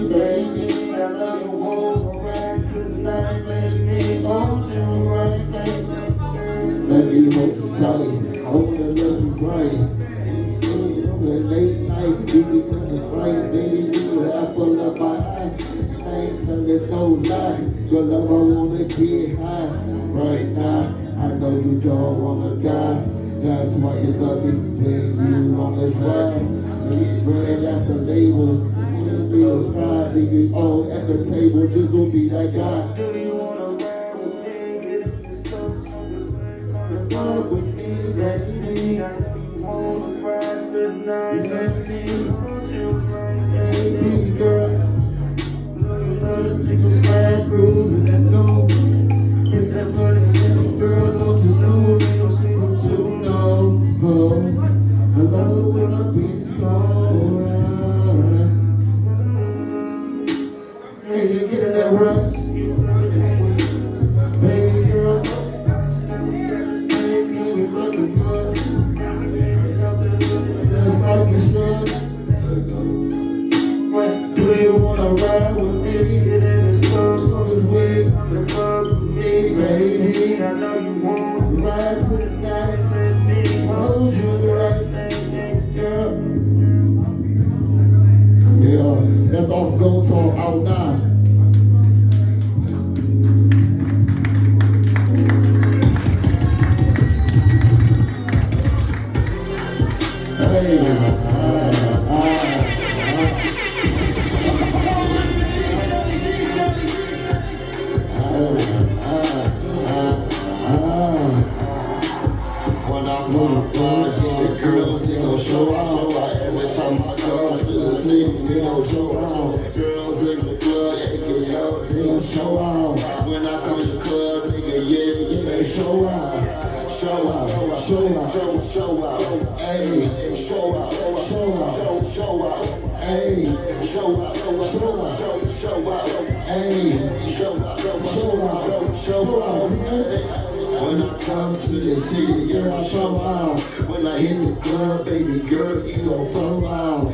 baby. I love you, walk around tonight, let me hold you right, baby. Let me hold you tight, hold the love you right. Late night, you be coming flight, baby, you the apple of my eye. I ain't telling no lie, your love I wanna get high. Right now, I know you don't wanna die. That's why you love me, when you on this ride. You bread at the label, you be a sky, nigga, all at the table, just will be that guy. Do you wanna ride with me, get in this coat, smoke this way, wanna fuck with me, baby. I know you wanna ride tonight, let me hold you right, baby, girl. Love to take a ride, cruise and that dope. Hit that money, baby girl, don't you know, ain't no secret you know. I love it when I be so right. Hey, you get in that rush, baby girl. Baby, you looking good. Just like you should. Do you wanna ride with me? Get in this club, smoke this weed, come and fuck with me, baby. I know you wanna ride tonight, let me hold you right, baby, girl. Yeah, that's off Go Talk out now. Hey, when I walk by, yeah, girls, they gon' show out. Every time I come to the city, they gon' show out. Girls in the club, they get out, they gon' show out. When I come to the club, nigga, yeah, they show out. Show out, show out, show out, ayy, show out, show out, show out, ayy, show out, show out, show out, ayy, show out, show out, ayy. When I come to the city, yeah, I show out. When I hit the club, baby girl, you gon' flow out.